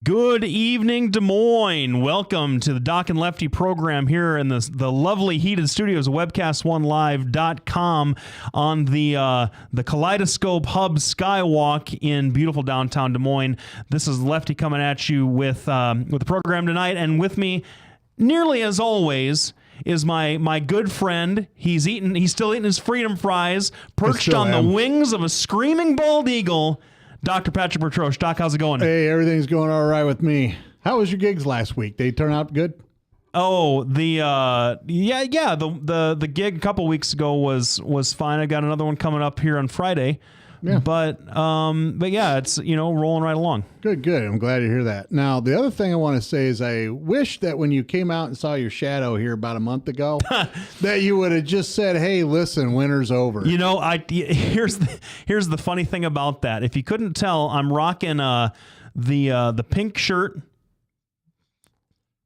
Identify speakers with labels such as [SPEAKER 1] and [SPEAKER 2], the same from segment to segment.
[SPEAKER 1] Good evening, Des Moines. Welcome to the Doc and Lefty program here in the lovely heated studios of webcast1live.com on the Kaleidoscope Hub Skywalk in beautiful downtown Des Moines. This is Lefty coming at you with the program tonight, and with me, nearly as always, is my good friend. He's still eating his freedom fries, perched on the wings of a screaming bald eagle. Dr. Patrick Bertroche. Doc, how's it going?
[SPEAKER 2] Hey, everything's going all right with me. How was your gigs last week? They turn out good?
[SPEAKER 1] Oh, the gig a couple weeks ago was fine. I got another one coming up here on Friday. Yeah. But yeah, it's rolling right along.
[SPEAKER 2] Good. I'm glad to hear that. Now, the other thing I want to say is I wish that when you came out and saw your shadow here about a month ago, that you would have just said, "Hey, listen, winter's over."
[SPEAKER 1] Here's the funny thing about that. If you couldn't tell, I'm rocking the pink shirt.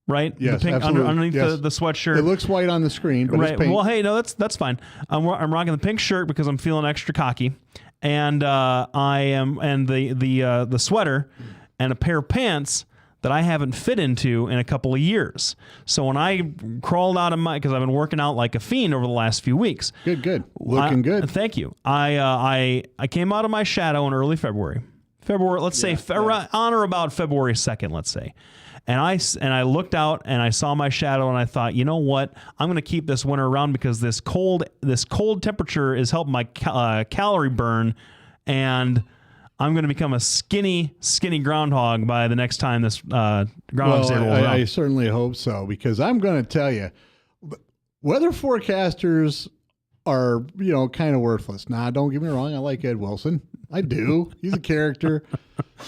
[SPEAKER 1] Right?
[SPEAKER 2] Yes,
[SPEAKER 1] the pink underneath the sweatshirt.
[SPEAKER 2] It looks white on the screen, but
[SPEAKER 1] right.
[SPEAKER 2] It's pink.
[SPEAKER 1] Well, hey, no, that's fine. I'm rocking the pink shirt because I'm feeling extra cocky. And the sweater and a pair of pants that I haven't fit into in a couple of years. So when I crawled out of because I've been working out like a fiend over the last few weeks.
[SPEAKER 2] Good. Looking good.
[SPEAKER 1] Thank you. I came out of my shadow in early February. Let's say on or about February 2nd, let's say. And I looked out and I saw my shadow and I thought, you know what? I'm going to keep this winter around because this cold temperature is helping my calorie burn, and I'm going to become a skinny groundhog by the next time this groundhog day rolls around.
[SPEAKER 2] I certainly hope so, because I'm going to tell you, weather forecasters are, kind of worthless. Now, don't get me wrong. I like Ed Wilson. I do. He's a character.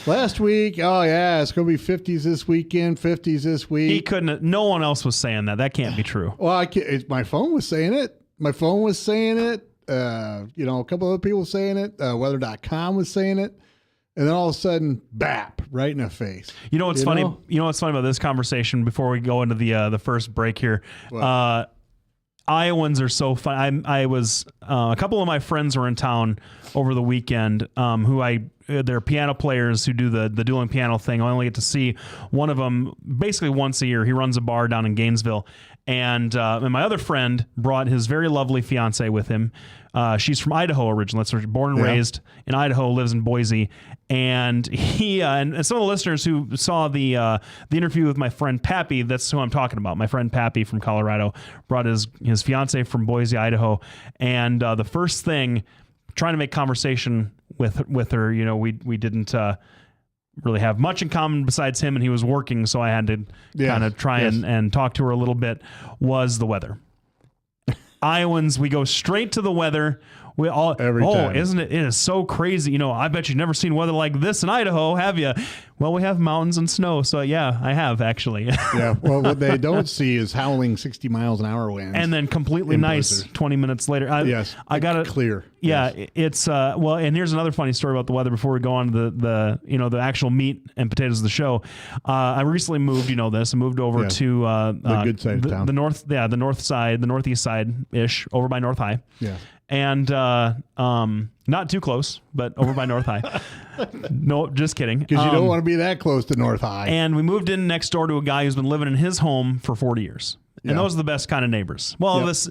[SPEAKER 2] Last week, it's going to be 50s this weekend, 50s this week.
[SPEAKER 1] He couldn't. No one else was saying that. That can't be true.
[SPEAKER 2] Well, my phone was saying it. A couple other people saying it. Weather.com was saying it. And then all of a sudden, bap, right in the face.
[SPEAKER 1] You know what's funny? You know what's funny about this conversation before we go into the first break here? Iowans are so fun. I was a couple of my friends were in town over the weekend. They're piano players who do the dueling piano thing. I only get to see one of them basically once a year. He runs a bar down in Gainesville, and my other friend brought his very lovely fiance with him. She's from Idaho originally. So born and raised in Idaho, lives in Boise. And he and some of the listeners who saw the interview with my friend Pappy, that's who I'm talking about. My friend Pappy from Colorado brought his fiance from Boise, Idaho. And the first thing, trying to make conversation with her, we didn't really have much in common besides him, and he was working, so I had to kind of try and talk to her a little bit, was the weather. Iowans, we go straight to the weather. We all
[SPEAKER 2] every time.
[SPEAKER 1] Isn't it? It is so crazy. I bet you've never seen weather like this in Idaho, have you? Well, we have mountains and snow, so yeah, I have actually.
[SPEAKER 2] Yeah. Well, what they don't see is howling 60 miles an hour winds,
[SPEAKER 1] and then completely nice blizzard. 20 minutes later. I got it
[SPEAKER 2] clear.
[SPEAKER 1] Yeah,
[SPEAKER 2] yes.
[SPEAKER 1] It's and here's another funny story about the weather before we go on to the actual meat and potatoes of the show. I recently moved. I moved over to
[SPEAKER 2] the good side of town,
[SPEAKER 1] the northeast side ish, over by North High.
[SPEAKER 2] Yeah.
[SPEAKER 1] And not too close, but over by North High. No, just kidding.
[SPEAKER 2] Because you don't want to be that close to North High.
[SPEAKER 1] And we moved in next door to a guy who's been living in his home for 40 years. Yeah. And those are the best kind of neighbors. Well, this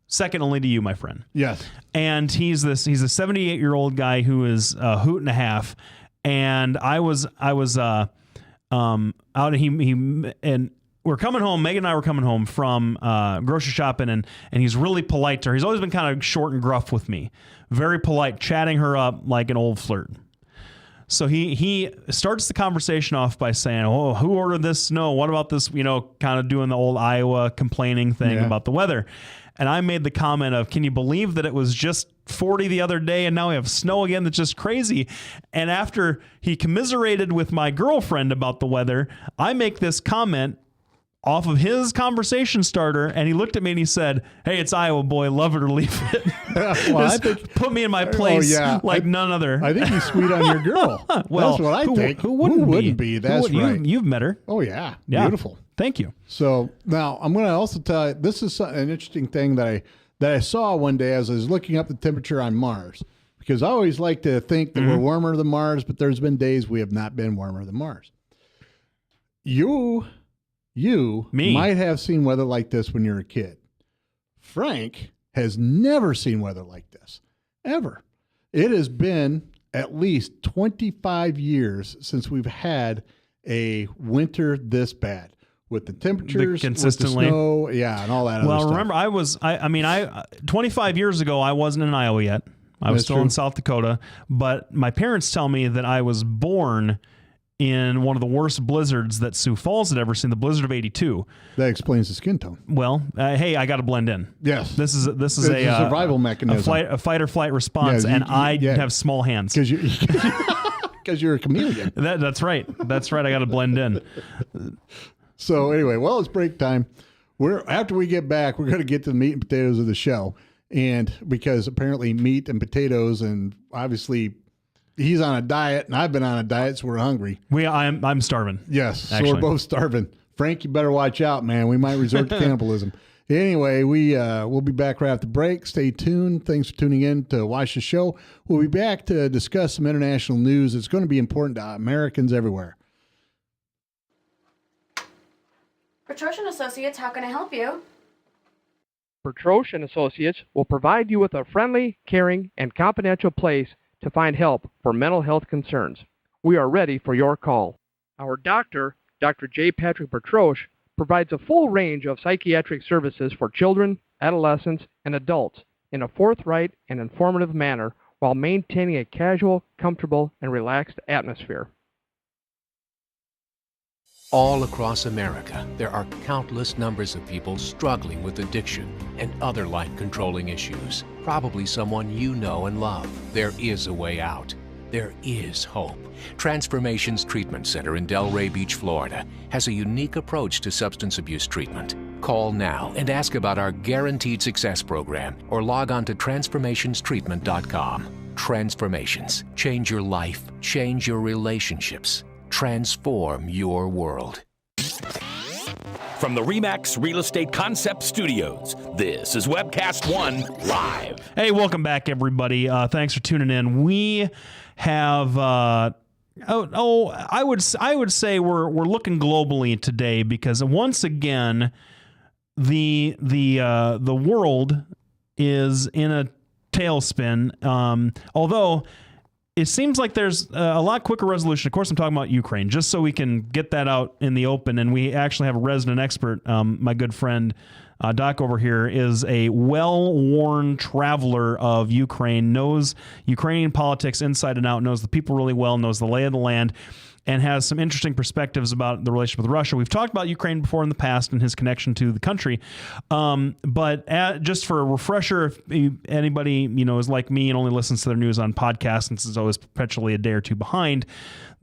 [SPEAKER 1] second only to you, my friend.
[SPEAKER 2] Yes.
[SPEAKER 1] And he's a 78-year-old guy who is a hoot and a half. And I was out, and we're coming home. Megan and I were coming home from grocery shopping, and he's really polite to her. He's always been kind of short and gruff with me, very polite, chatting her up like an old flirt. So he starts the conversation off by saying, "Oh, who ordered this snow? What about this?" Kind of doing the old Iowa complaining thing about the weather. And I made the comment of, "Can you believe that it was just 40 the other day and now we have snow again? That's just crazy." And after he commiserated with my girlfriend about the weather, I make this comment off of his conversation starter, and he looked at me and he said, "Hey, it's Iowa, boy. Love it or leave it."
[SPEAKER 2] Well, I think,
[SPEAKER 1] put me in my place like none other.
[SPEAKER 2] I think he's sweet on your girl.
[SPEAKER 1] Well,
[SPEAKER 2] that's what I think.
[SPEAKER 1] Who wouldn't be?
[SPEAKER 2] That's right.
[SPEAKER 1] You've met her.
[SPEAKER 2] Oh, yeah. Beautiful.
[SPEAKER 1] Thank you.
[SPEAKER 2] So now I'm going to also tell you, this is an interesting thing that I saw one day as I was looking up the temperature on Mars, because I always like to think that we're warmer than Mars, but there's been days we have not been warmer than Mars. You
[SPEAKER 1] Me.
[SPEAKER 2] might have seen weather like this when you're a kid. Frank has never seen weather like this, ever. It has been at least 25 years since we've had a winter this bad. With the temperatures,
[SPEAKER 1] consistently.
[SPEAKER 2] with the snow, and all that other stuff.
[SPEAKER 1] Remember, I 25 years ago, I wasn't in Iowa yet. I was still in South Dakota, but my parents tell me that I was born in one of the worst blizzards that Sioux Falls had ever seen, the blizzard of '82.
[SPEAKER 2] That explains the skin tone.
[SPEAKER 1] Well, hey, I got to blend in.
[SPEAKER 2] Yes,
[SPEAKER 1] this is
[SPEAKER 2] a survival mechanism,
[SPEAKER 1] a fight or flight response, and I have small hands
[SPEAKER 2] because you're a chameleon.
[SPEAKER 1] That's right. That's right. I got to blend in.
[SPEAKER 2] So anyway, it's break time. After we get back, we're going to get to the meat and potatoes of the show, and because apparently meat and potatoes, and obviously he's on a diet, and I've been on a diet, so we're hungry.
[SPEAKER 1] I'm starving.
[SPEAKER 2] Yes,
[SPEAKER 1] actually.
[SPEAKER 2] So we're both starving. Frank, you better watch out, man. We might resort to cannibalism. Anyway, we'll be back right after the break. Stay tuned. Thanks for tuning in to watch the show. We'll be back to discuss some international news. It's going to be important to Americans everywhere.
[SPEAKER 3] Petrosh and Associates, how can I help you?
[SPEAKER 4] Petrosh and Associates will provide you with a friendly, caring, and confidential place to find help for mental health concerns. We are ready for your call. Our doctor, Dr. J. Patrick Petrosh, provides a full range of psychiatric services for children, adolescents, and adults in a forthright and informative manner while maintaining a casual, comfortable, and relaxed atmosphere.
[SPEAKER 5] All across America, there are countless numbers of people struggling with addiction and other life-controlling issues. Probably someone you know and love. There is a way out. There is hope. Transformations Treatment Center in Delray Beach, Florida, has a unique approach to substance abuse treatment. Call now and ask about our Guaranteed Success program or log on to transformationstreatment.com. Transformations. Change your life. Change your relationships. Transform your world.
[SPEAKER 6] From the RE/MAX Real Estate Concept Studios, this is Webcast 1 Live.
[SPEAKER 1] Hey, welcome back, everybody. Thanks for tuning in. We have, I would say we're looking globally today because once again, the world is in a tailspin. Although it seems like there's a lot quicker resolution. Of course, I'm talking about Ukraine, just so we can get that out in the open. And we actually have a resident expert. My good friend Doc over here is a well-worn traveler of Ukraine, knows Ukrainian politics inside and out, knows the people really well, knows the lay of the land, and has some interesting perspectives about the relationship with Russia. We've talked about Ukraine before in the past and his connection to the country. But just for a refresher, if anybody is like me and only listens to their news on podcasts and is always perpetually a day or two behind,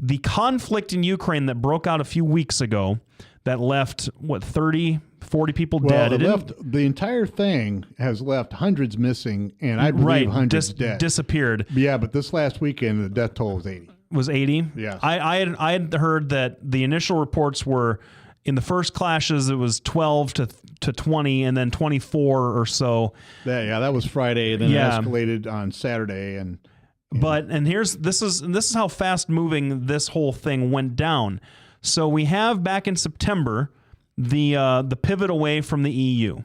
[SPEAKER 1] the conflict in Ukraine that broke out a few weeks ago that left, 30, 40 people dead.
[SPEAKER 2] The entire thing has left hundreds missing, and I believe hundreds dead.
[SPEAKER 1] Disappeared.
[SPEAKER 2] Yeah, but this last weekend, the death toll was 80.
[SPEAKER 1] Was 80?
[SPEAKER 2] Yeah.
[SPEAKER 1] I had heard that the initial reports were in the first clashes it was 12 to 20 and then 24 or so.
[SPEAKER 2] That was Friday. Then it escalated on Saturday
[SPEAKER 1] this is how fast moving this whole thing went down. So we have back in September the pivot away from the EU,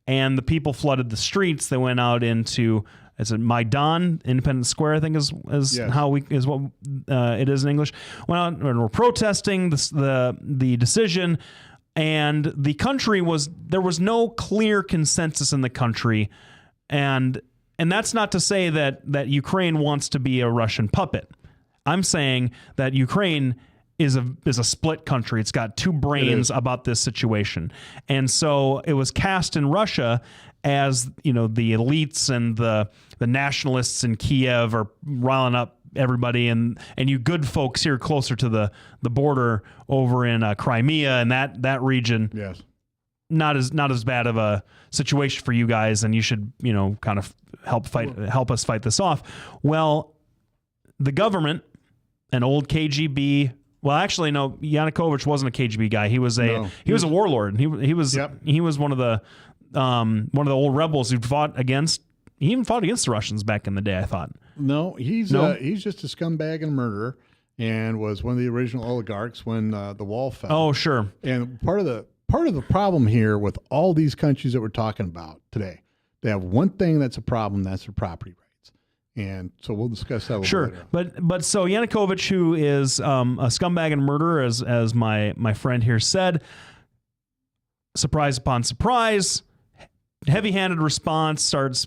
[SPEAKER 1] and the people flooded the streets. They went out into Maidan, Independence Square, I think is yes. is what it is in English. Went out and were protesting the decision, and the country there was no clear consensus in the country, and that's not to say that Ukraine wants to be a Russian puppet. I'm saying that Ukraine is a split country. It's got two brains about this situation. And so it was cast in Russia as, the elites and the nationalists in Kiev are riling up everybody, and you good folks here closer to the border over in Crimea and that region.
[SPEAKER 2] Yes.
[SPEAKER 1] Not as bad of a situation for you guys, and you should, kind of help us fight this off. Well, the government, an old KGB. Well, actually, no. Yanukovych wasn't a KGB guy. He was a warlord. He was one of the old rebels who fought against. He even fought against the Russians back in the day, I thought.
[SPEAKER 2] No, he's just a scumbag and a murderer. and was one of the original oligarchs when the wall fell.
[SPEAKER 1] Oh, sure.
[SPEAKER 2] And part of the problem here with all these countries that we're talking about today, they have one thing that's a problem, that's their property rights. And so we'll discuss that a little later.
[SPEAKER 1] But so Yanukovych, who is a scumbag and murderer, as my friend here said, surprise upon surprise, heavy-handed response, starts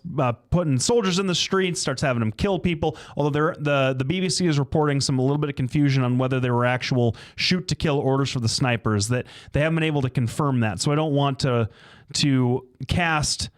[SPEAKER 1] putting soldiers in the streets, starts having them kill people. Although the BBC is reporting a little bit of confusion on whether there were actual shoot-to-kill orders for the snipers, that they haven't been able to confirm that. So I don't want to cast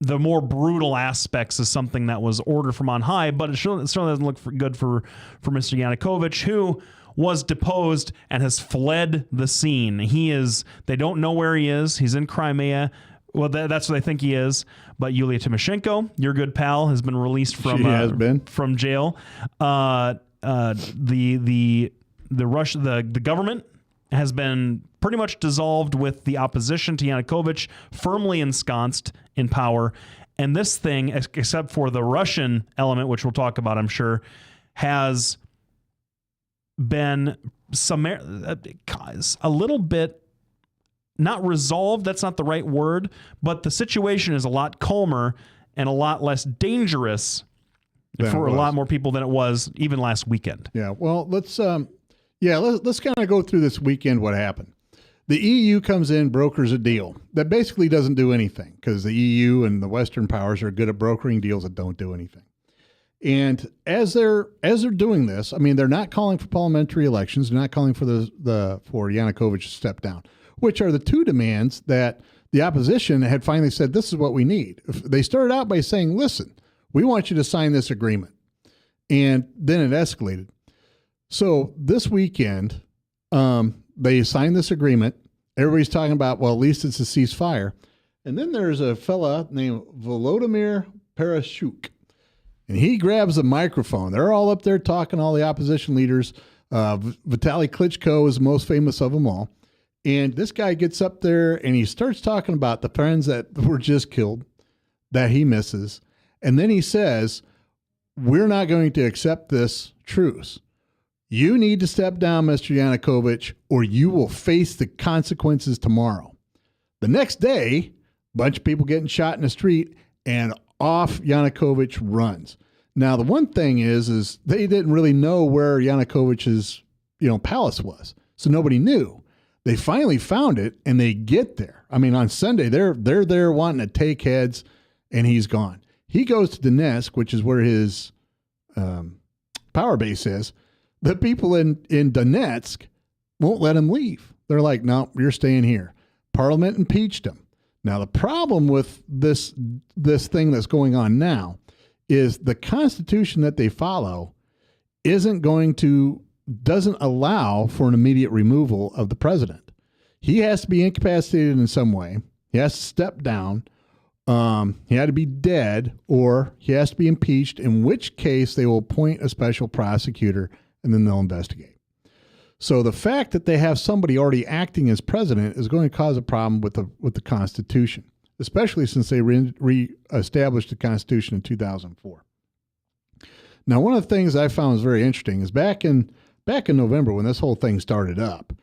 [SPEAKER 1] the more brutal aspects as something that was ordered from on high, but it certainly doesn't look good for Mr. Yanukovych, who was deposed and has fled the scene. They don't know where he is. He's in Crimea. Well, that's what they think he is. But Yulia Tymoshenko, your good pal, has been released from jail. The government has been pretty much dissolved with the opposition to Yanukovych firmly ensconced in power. And this thing, except for the Russian element, which we'll talk about, I'm sure, has been a little bit not resolved. That's not the right word, but the situation is a lot calmer and a lot less dangerous for a lot more people than it was even last weekend.
[SPEAKER 2] Yeah. Well, let's kind of go through this weekend what happened. The EU comes in, brokers a deal that basically doesn't do anything because the EU and the Western powers are good at brokering deals that don't do anything. And as they're doing this, I mean, they're not calling for parliamentary elections. They're not calling for for Yanukovych to step down, which are the two demands that the opposition had finally said, this is what we need. They started out by saying, listen, we want you to sign this agreement. And then it escalated. So this weekend, they signed this agreement. Everybody's talking about, well, at least it's a ceasefire. And then there's a fella named Volodymyr Parashuk. And he grabs the microphone. They're all up there talking, all the opposition leaders. Vitaly Klitschko is the most famous of them all. And this guy gets up there and he starts talking about the friends that were just killed, that he misses. And then he says, we're not going to accept this truce. You need to step down, Mr. Yanukovych, or you will face the consequences tomorrow. The next day, a bunch of people getting shot in the street, and off Yanukovych runs. Now, the one thing is they didn't really know where Yanukovych's, palace was, so nobody knew. They finally found it, and they get there. I mean, on Sunday, they're there wanting to take heads, and he's gone. He goes to Donetsk, which is where his power base is. The people in Donetsk won't let him leave. They're like, no, you're staying here. Parliament impeached him. Now, the problem with this thing that's going on now is the Constitution that they follow doesn't allow for an immediate removal of the president. He has to be incapacitated in some way. He has to step down. He had to be dead, or he has to be impeached, in which case they will appoint a special prosecutor and then they'll investigate. So the fact that they have somebody already acting as president is going to cause a problem with the Constitution, especially since they re-established the Constitution in 2004. Now, one of the things I found was very interesting is back in November when this whole thing started up,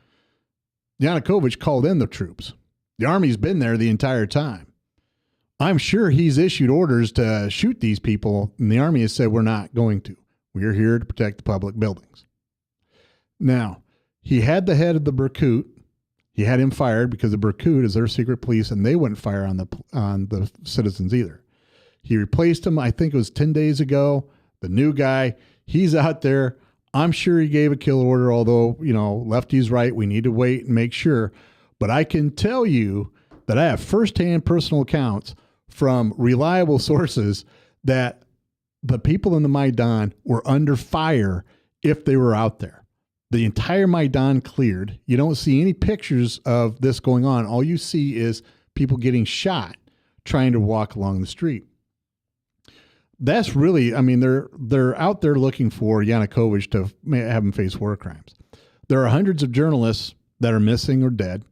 [SPEAKER 2] Yanukovych called in the troops. The army's been there the entire time. I'm sure he's issued orders to shoot these people, and the army has said, we're not going to. We're here to protect the public buildings. Now, he had the head of the Berkut. He had him fired because the Berkut is their secret police, and they wouldn't fire on the citizens either. He replaced him, I think it was 10 days ago. The new guy, he's out there. I'm sure he gave a kill order, although, Lefty's right. We need to wait and make sure. But I can tell you that I have firsthand personal accounts from reliable sources that the people in the Maidan were under fire if they were out there. The entire Maidan cleared. You don't see any pictures of this going on. All you see is people getting shot trying to walk along the street. That's really, they're out there looking for Yanukovych to have him face war crimes. There are hundreds of journalists that are missing or dead.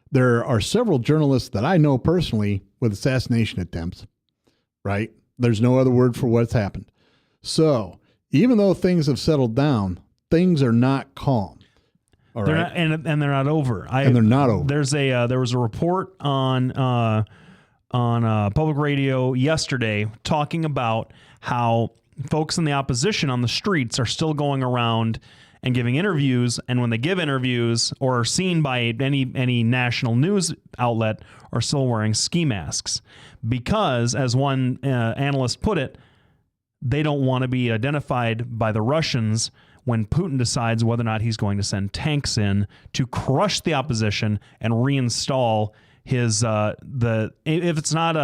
[SPEAKER 2] There are several journalists that I know personally with assassination attempts, right? There's no other word for what's happened. So even though things have settled down, things are not calm. All
[SPEAKER 1] They're
[SPEAKER 2] right.
[SPEAKER 1] not, and they're not over.
[SPEAKER 2] And they're not over.
[SPEAKER 1] There was a report on public radio yesterday talking about how folks in the opposition on the streets are still going around and giving interviews, and when they give interviews or are seen by any national news outlet, are still wearing ski masks because, as one analyst put it, they don't want to be identified by the Russians when Putin decides whether or not he's going to send tanks in to crush the opposition and reinstall his if it's not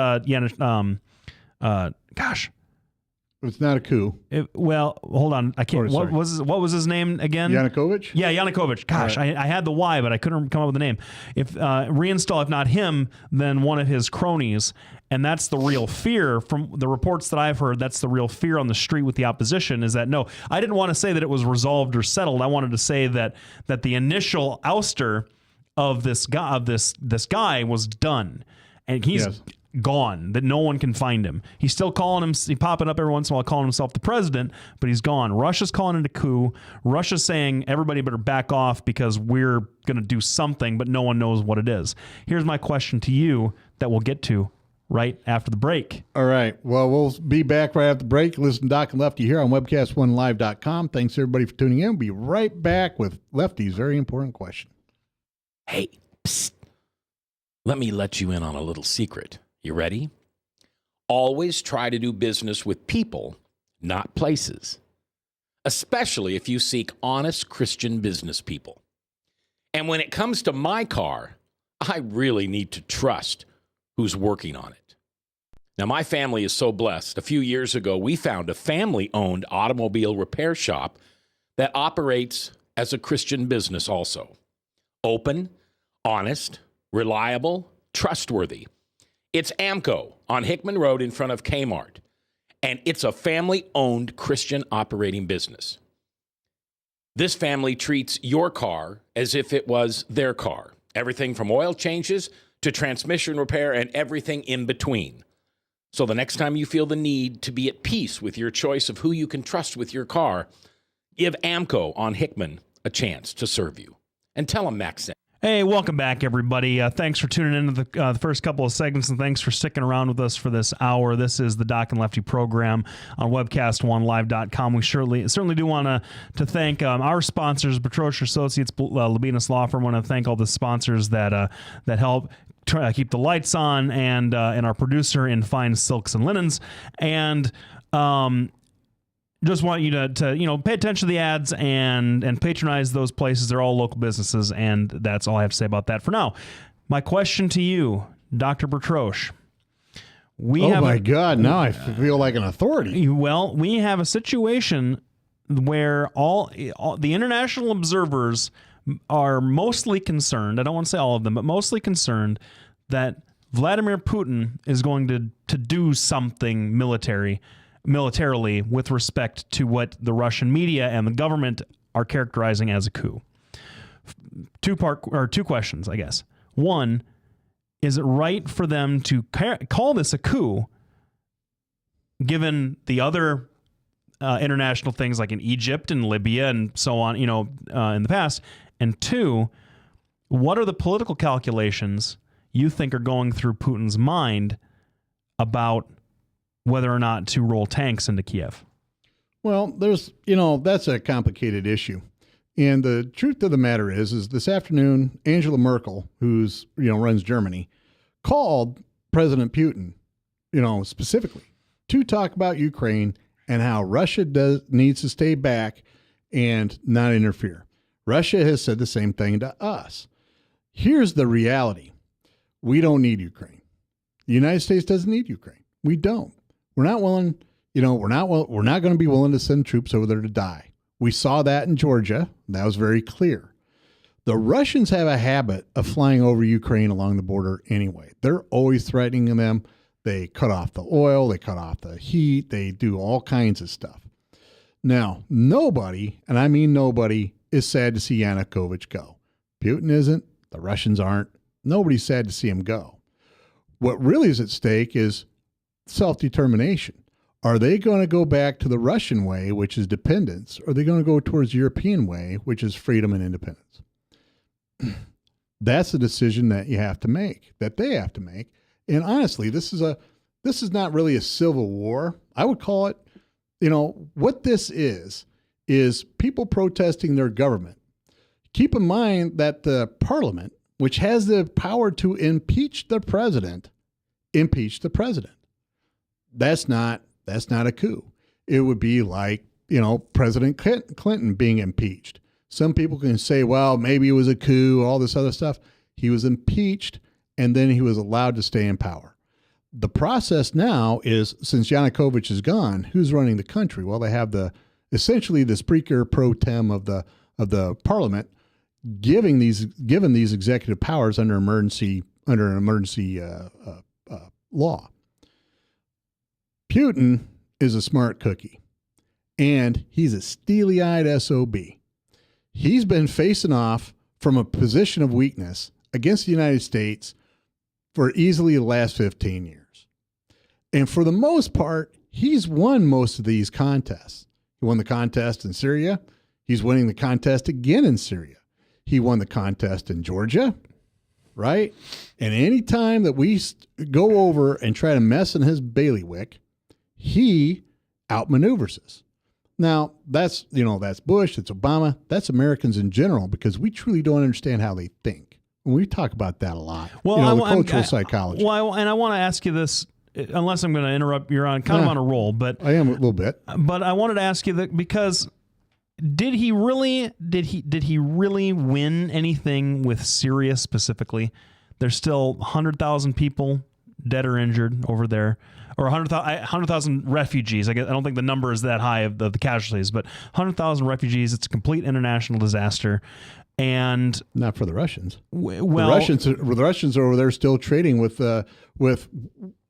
[SPEAKER 2] It's not a coup.
[SPEAKER 1] Well, hold on. I can't. What was his name again?
[SPEAKER 2] Yanukovych?
[SPEAKER 1] Yeah, Yanukovych. Gosh,
[SPEAKER 2] Right.
[SPEAKER 1] I had the Y, but I couldn't come up with the name. If reinstall, if not him, then one of his cronies. And that's the real fear from the reports that I've heard. That's the real fear on the street with the opposition is that, no, I didn't want to say that it was resolved or settled. I wanted to say that the initial ouster of this guy was done. And he's gone, that no one can find him. He's still he's popping up every once in a while calling himself the president, but he's gone. Russia's calling it a coup. Russia's saying everybody better back off because we're going to do something, but no one knows what it is. Here's my question to you that we'll get to right after the break.
[SPEAKER 2] All right. Well, we'll be back right after the break. Listen to Doc and Lefty here on webcast1live.com. Thanks, everybody, for tuning in. We'll be right back with Lefty's very important question.
[SPEAKER 6] Hey, psst. Let me let you in on a little secret. You ready? Always try to do business with people, not places, especially if you seek honest Christian business people. And when it comes to my car, I really need to trust who's working on it. Now, my family is so blessed. A few years ago, we found a family-owned automobile repair shop that operates as a Christian business also. Open, honest, reliable, trustworthy. It's AMCO on Hickman Road in front of Kmart, and it's a family-owned Christian operating business. This family treats your car as if it was their car. Everything from oil changes to transmission repair and everything in between. So the next time you feel the need to be at peace with your choice of who you can trust with your car, give AMCO on Hickman a chance to serve you. And tell them Max sent.
[SPEAKER 1] Hey, welcome back, everybody. Thanks for tuning into the first couple of segments, and thanks for sticking around with us for this hour. This is the Doc and Lefty program on webcast1live.com. We certainly do want to thank our sponsors, Petrosha Associates, Labinas Law Firm. I want to thank all the sponsors that help keep the lights on, and our producer in fine silks and linens. And just want you to pay attention to the ads and patronize those places. They're all local businesses, and that's all I have to say about that for now. My question to you, Dr. Bertroche.
[SPEAKER 2] Oh my God, now I feel like an authority.
[SPEAKER 1] Well, we have a situation where all the international observers are mostly concerned, I don't want to say all of them, but mostly concerned that Vladimir Putin is going to do something militarily with respect to what the Russian media and the government are characterizing as a coup. Two questions, I guess. One, is it right for them to call this a coup, given the other international things like in Egypt and Libya and so on, in the past? And two, what are the political calculations you think are going through Putin's mind about whether or not to roll tanks into Kiev?
[SPEAKER 2] Well, that's a complicated issue. And the truth of the matter is this afternoon, Angela Merkel, who's, runs Germany, called President Putin, specifically to talk about Ukraine and how Russia needs to stay back and not interfere. Russia has said the same thing to us. Here's the reality. We don't need Ukraine. The United States doesn't need Ukraine. We don't. We're not willing, we're not going to be willing to send troops over there to die. We saw that in Georgia. That was very clear. The Russians have a habit of flying over Ukraine along the border anyway. They're always threatening them. They cut off the oil. They cut off the heat. They do all kinds of stuff. Now, nobody, and I mean nobody, is sad to see Yanukovych go. Putin isn't. The Russians aren't. Nobody's sad to see him go. What really is at stake is self-determination. Are they going to go back to the Russian way, which is dependence, or are they going to go towards the European way, which is freedom and independence? That's a decision that you have to make, that they have to make. And honestly, this is not really a civil war. I would call it, what this is people protesting their government. Keep in mind that the parliament, which has the power to impeach the president, impeached the president. That's not a coup. It would be like, President Clinton being impeached. Some people can say, well, maybe it was a coup, all this other stuff. He was impeached, and then he was allowed to stay in power. The process now is, since Yanukovych is gone, who's running the country? Well, they have essentially the speaker pro tem of the parliament given these executive powers under an emergency law. Putin is a smart cookie, and he's a steely-eyed SOB. He's been facing off from a position of weakness against the United States for easily the last 15 years. And for the most part, he's won most of these contests. He won the contest in Syria. He's winning the contest again in Syria. He won the contest in Georgia, right? And any time that we go over and try to mess in his bailiwick, he outmaneuvers us. Now, that's Bush, it's Obama, that's Americans in general, because we truly don't understand how they think. And we talk about that a lot.
[SPEAKER 1] Well,
[SPEAKER 2] the cultural psychology.
[SPEAKER 1] Well, and I want to ask you this, unless I'm going to interrupt, you're on a roll, but
[SPEAKER 2] I am a little bit.
[SPEAKER 1] But I wanted to ask you that because did he really win anything with Syria specifically? There's still 100,000 people dead or injured over there, or 100,000 refugees. I don't think the number is that high of the casualties, but 100,000 refugees. It's a complete international disaster, and
[SPEAKER 2] not for the Russians.
[SPEAKER 1] Well,
[SPEAKER 2] the Russians are over there still trading with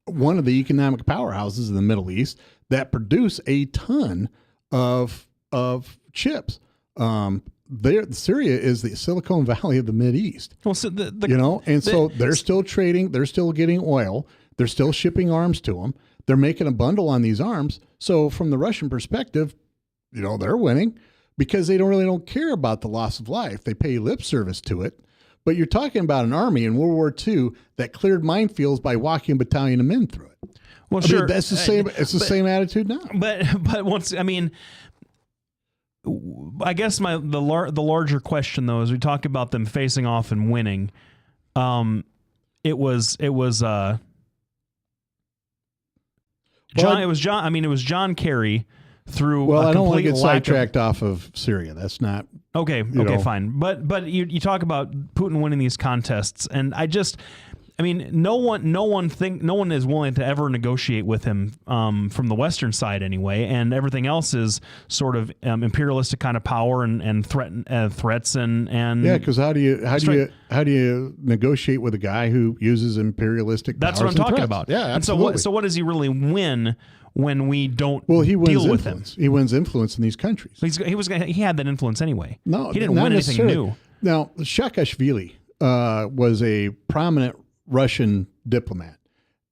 [SPEAKER 2] one of the economic powerhouses in the Middle East that produce a ton of chips. Syria is the Silicon Valley of the Mideast.
[SPEAKER 1] Well, so
[SPEAKER 2] so they're still trading. They're still getting oil. They're still shipping arms to them. They're making a bundle on these arms. So from the Russian perspective, they're winning because they don't care about the loss of life. They pay lip service to it. But you're talking about an army in World War II that cleared minefields by walking a battalion of men through it.
[SPEAKER 1] Well, sure,
[SPEAKER 2] that's the same. It's the same attitude now.
[SPEAKER 1] But once, I guess the larger question though, as we talk about them facing off and winning, it was John Kerry through.
[SPEAKER 2] Well, I don't want to get sidetracked off of Syria. That's not
[SPEAKER 1] okay. Fine. But you talk about Putin winning these contests, and no one is willing to ever negotiate with him from the Western side anyway, and everything else is sort of imperialistic kind of power and threats and
[SPEAKER 2] yeah. Because how do you negotiate with a guy who uses imperialistic?
[SPEAKER 1] That's what I'm talking about.
[SPEAKER 2] Yeah, absolutely.
[SPEAKER 1] And so what does he really win when we don't?
[SPEAKER 2] Well, he wins
[SPEAKER 1] deal
[SPEAKER 2] influence.
[SPEAKER 1] With him?
[SPEAKER 2] He wins influence in these countries.
[SPEAKER 1] He had that influence anyway.
[SPEAKER 2] No,
[SPEAKER 1] he didn't win anything new.
[SPEAKER 2] Now, Saakashvili was a prominent Russian diplomat,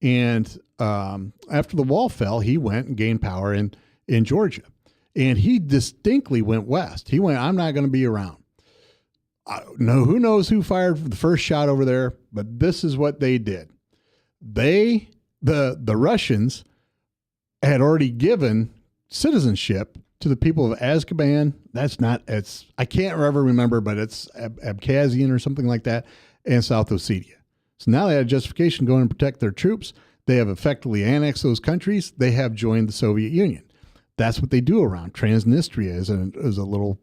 [SPEAKER 2] and after the wall fell, he went and gained power in Georgia, and he distinctly went west. He went, I'm not going to be around. Who knows who fired the first shot over there, but this is what they did. The Russians had already given citizenship to the people of Azkaban. I can't ever remember, but it's Abkhazian or something like that, and South Ossetia. So now they had justification going and protect their troops. They have effectively annexed those countries. They have joined the Soviet Union. That's what they do around. Transnistria is a little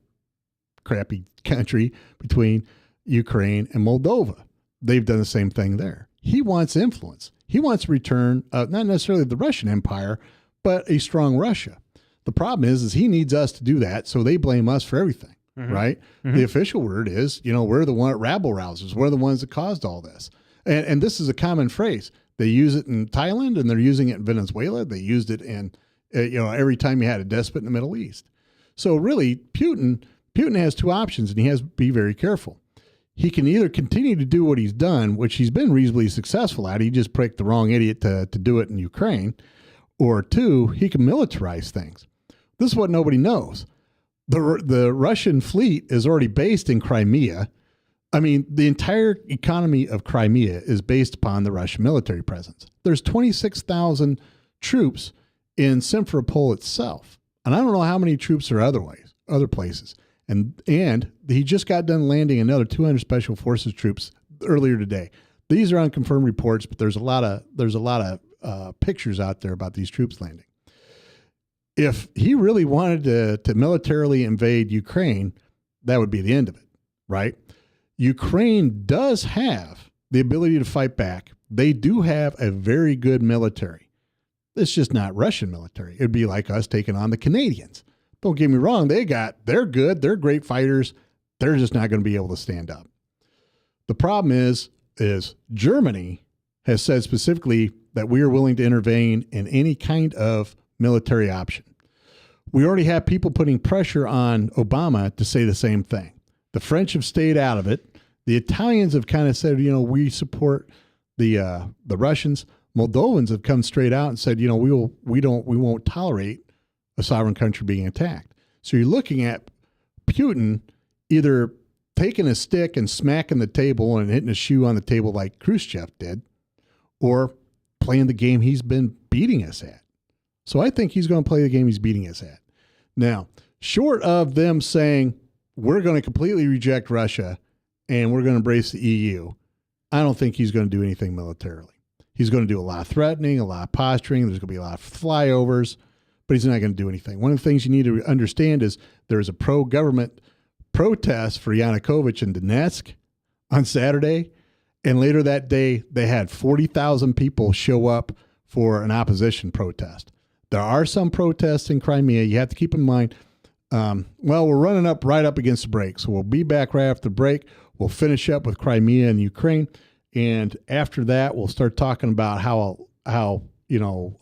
[SPEAKER 2] crappy country between Ukraine and Moldova. They've done the same thing there. He wants influence. He wants to return, not necessarily the Russian Empire, but a strong Russia. The problem is he needs us to do that, so they blame us for everything, right? Mm-hmm. The official word is, we're the rabble rousers. We're the ones that caused all this. And this is a common phrase. They use it in Thailand, and they're using it in Venezuela. They used it in, every time you had a despot in the Middle East. So really, Putin has two options, and he has to be very careful. He can either continue to do what he's done, which he's been reasonably successful at. He just picked the wrong idiot to do it in Ukraine. or two, he can militarize things. This is what nobody knows. The Russian fleet is already based in Crimea. I mean, the entire economy of Crimea is based upon the Russian military presence. There's 26,000 troops in Simferopol itself. And I don't know how many troops are other places. And he just got done landing another 200 Special Forces troops earlier today. These are unconfirmed reports, but there's a lot of pictures out there about these troops landing. If he really wanted to militarily invade Ukraine, that would be the end of it, right? Ukraine does have the ability to fight back. They do have a very good military. It's just not Russian military. It'd be like us taking on the Canadians. Don't get me wrong. They're good. They're great fighters. They're just not going to be able to stand up. The problem is Germany has said specifically that we are willing to intervene in any kind of military option. We already have people putting pressure on Obama to say the same thing. The French have stayed out of it. The Italians have kind of said, we support the Russians. Moldovans have come straight out and said, we won't tolerate a sovereign country being attacked. So you're looking at Putin either taking a stick and smacking the table and hitting a shoe on the table like Khrushchev did, or playing the game he's been beating us at. So I think he's going to play the game he's beating us at. Now, short of them saying, we're going to completely reject Russia and we're going to embrace the EU, I don't think he's going to do anything militarily. He's going to do a lot of threatening, a lot of posturing. There's going to be a lot of flyovers, but he's not going to do anything. One of the things you need to understand is there's a pro-government protest for Yanukovych in Donetsk on Saturday, and later that day, they had 40,000 people show up for an opposition protest. There are some protests in Crimea. You have to keep in mind, we're running right up against the break, so we'll be back right after the break. We'll finish up with Crimea and Ukraine, and after that, we'll start talking about how a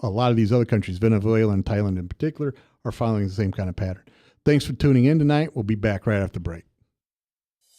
[SPEAKER 2] lot of these other countries, Venezuela and Thailand in particular, are following the same kind of pattern. Thanks for tuning in tonight. We'll be back right after the break.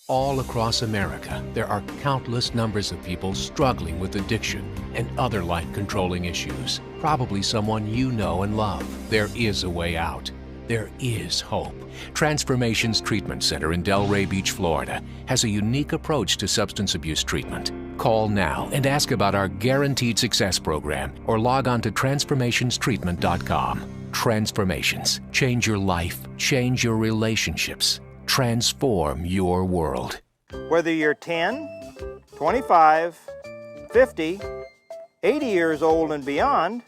[SPEAKER 5] All across America, there are countless numbers of people struggling with addiction and other life-controlling issues. Probably someone you know and love. There is a way out. There is hope. Transformations Treatment Center in Delray Beach, Florida, has a unique approach to substance abuse treatment. Call now and ask about our Guaranteed Success program or log on to transformationstreatment.com. Transformations. Change your life. Change your relationships. Transform your world.
[SPEAKER 7] Whether you're 10, 25, 50, 80 years old and beyond,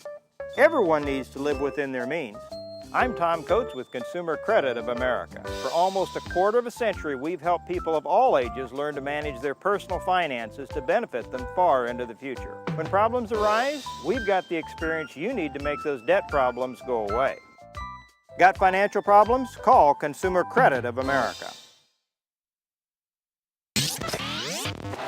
[SPEAKER 7] everyone needs to live within their means. I'm Tom Coates with Consumer Credit of America. For almost a quarter of a century, we've helped people of all ages learn to manage their personal finances to benefit them far into the future. When problems arise, we've got the experience you need to make those debt problems go away. Got financial problems? Call Consumer Credit of America.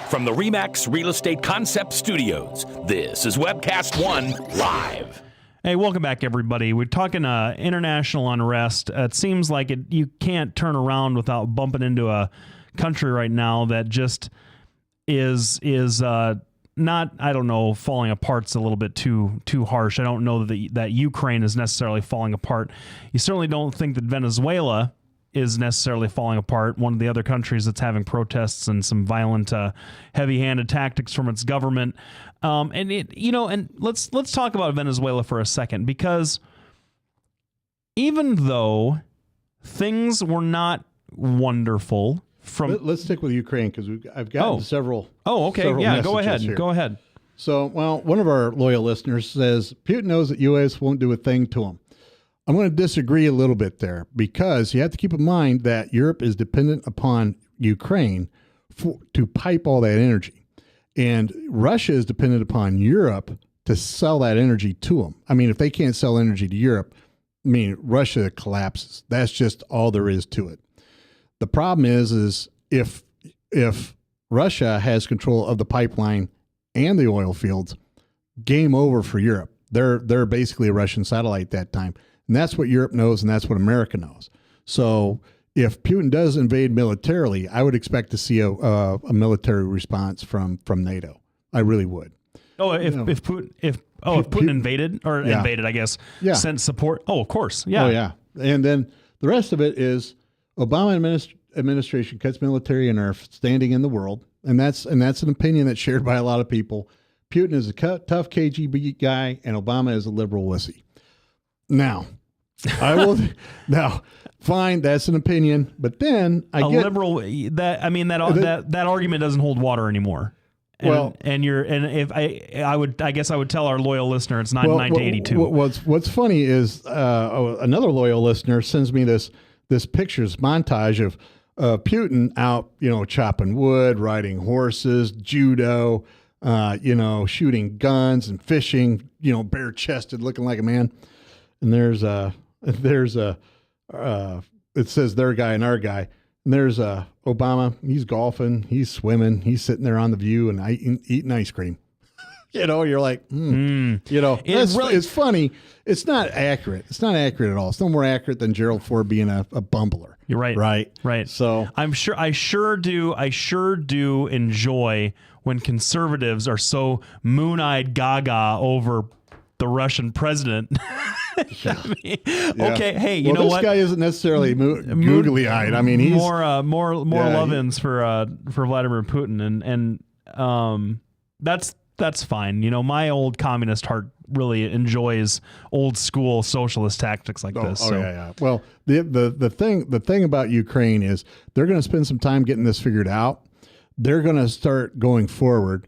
[SPEAKER 8] From the RE/MAX Real Estate Concept Studios, this is Webcast One Live.
[SPEAKER 1] Hey, welcome back, everybody. We're talking international unrest. It seems like you can't turn around without bumping into a country right now that just is not, I don't know, falling apart's a little bit too harsh. I don't know that Ukraine is necessarily falling apart. You certainly don't think that Venezuela is necessarily falling apart. One of the other countries that's having protests and some violent, heavy-handed tactics from its government. And let's talk about Venezuela for a second, because even though things were not wonderful
[SPEAKER 2] let's stick with Ukraine, because I've gotten several.
[SPEAKER 1] Oh, okay.
[SPEAKER 2] Several
[SPEAKER 1] Yeah, go
[SPEAKER 2] messages
[SPEAKER 1] ahead.
[SPEAKER 2] here.
[SPEAKER 1] Go ahead.
[SPEAKER 2] So, one of our loyal listeners says Putin knows that U.S. won't do a thing to him. I'm going to disagree a little bit there, because you have to keep in mind that Europe is dependent upon Ukraine to pipe all that energy. And Russia is dependent upon Europe to sell that energy to them. I mean, if they can't sell energy to Europe, Russia collapses. That's just all there is to it. The problem is if Russia has control of the pipeline and the oil fields, game over for Europe. They're basically a Russian satellite that time. And that's what Europe knows, and that's what America knows. So if Putin does invade militarily, I would expect to see a military response from NATO. I really would.
[SPEAKER 1] Oh, if if Putin invaded, I guess, sent support. Oh, of course. Yeah.
[SPEAKER 2] Oh, yeah. And then the rest of it is Obama administration cuts military and are standing in the world. And that's an opinion that's shared by a lot of people. Putin is a tough KGB guy and Obama is a liberal wussy. Now, fine, that's an opinion, but then
[SPEAKER 1] liberal that argument doesn't hold water anymore. And I guess I would tell our loyal listener it's not 1982.
[SPEAKER 2] What's funny is another loyal listener sends me this pictures montage of Putin out, chopping wood, riding horses, judo, shooting guns and fishing, bare chested, looking like a man. And there's it says their guy and our guy. And there's Obama. He's golfing. He's swimming. He's sitting there on the view and eating ice cream. You're like, it's funny. It's not accurate. It's not accurate at all. It's no more accurate than Gerald Ford being a bumbler.
[SPEAKER 1] You're right.
[SPEAKER 2] Right. So
[SPEAKER 1] I sure do enjoy when conservatives are so moon-eyed gaga over the Russian president. Okay, hey, you know what?
[SPEAKER 2] This guy isn't necessarily googly-eyed. I mean, he's
[SPEAKER 1] more love-ins for Vladimir Putin, and that's fine. My old communist heart really enjoys old school socialist tactics like this.
[SPEAKER 2] Yeah. Well, the thing about Ukraine is they're going to spend some time getting this figured out. They're going to start going forward.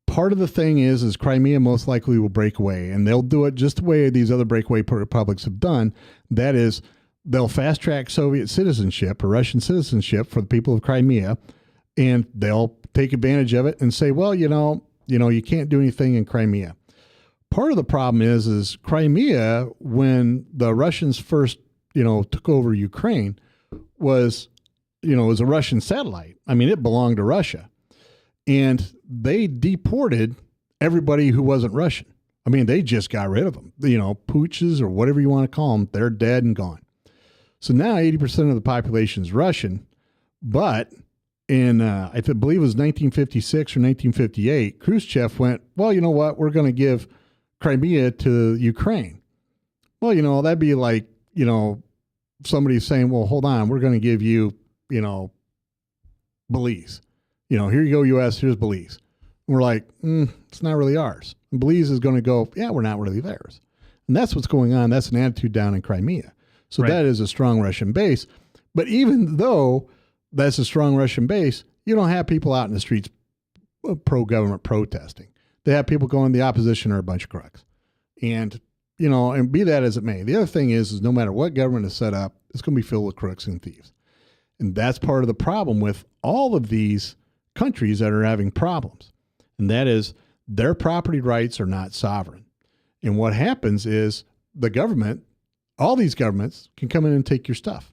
[SPEAKER 2] Part of the thing is Crimea most likely will break away, and they'll do it just the way these other breakaway republics have done. That is, they'll fast track Soviet citizenship or Russian citizenship for the people of Crimea, and they'll take advantage of it and say, well, you can't do anything in Crimea. Part of the problem is Crimea, when the Russians first, took over Ukraine, was a Russian satellite. I mean, it belonged to Russia. And they deported everybody who wasn't Russian. I mean, they just got rid of them. Pooches or whatever you want to call them, they're dead and gone. So now 80% of the population is Russian. But in, I believe it was 1956 or 1958, Khrushchev went, well, you know what? We're going to give Crimea to Ukraine. Well, that'd be like, somebody saying, well, hold on, we're going to give you, Belize. Here you go, U.S., here's Belize. And we're like, it's not really ours. And Belize is going to go, yeah, we're not really theirs. And that's what's going on. That's an attitude down in Crimea. So that is a strong Russian base. But even though that's a strong Russian base, you don't have people out in the streets pro-government protesting. They have people going, the opposition are a bunch of crooks. And, and be that as it may. The other thing is no matter what government is set up, it's going to be filled with crooks and thieves. And that's part of the problem with all of these countries that are having problems. And that is their property rights are not sovereign. And what happens is the government, all these governments can come in and take your stuff.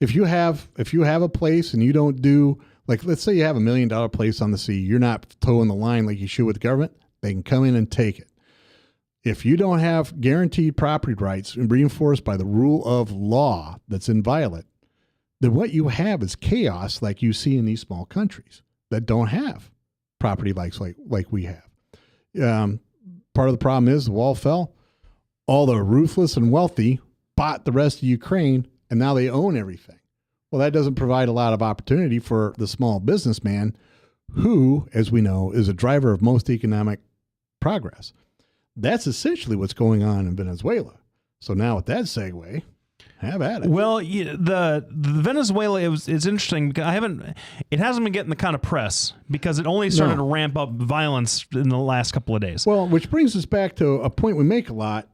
[SPEAKER 2] If you have a place and you don't do, like, let's say you have $1 million place on the sea, you're not towing the line like you should with the government, they can come in and take it. If you don't have guaranteed property rights and reinforced by the rule of law that's inviolate, then what you have is chaos like you see in these small countries that don't have property rights like we have. Part of the problem is the wall fell. All the ruthless and wealthy bought the rest of Ukraine, and now they own everything. Well, that doesn't provide a lot of opportunity for the small businessman who, as we know, is a driver of most economic progress. That's essentially what's going on in Venezuela. So now with that segue, have at it.
[SPEAKER 1] Well, the Venezuela, it's interesting because it hasn't been getting the kind of press because it only started to ramp up violence in the last couple of days.
[SPEAKER 2] Well, which brings us back to a point we make a lot.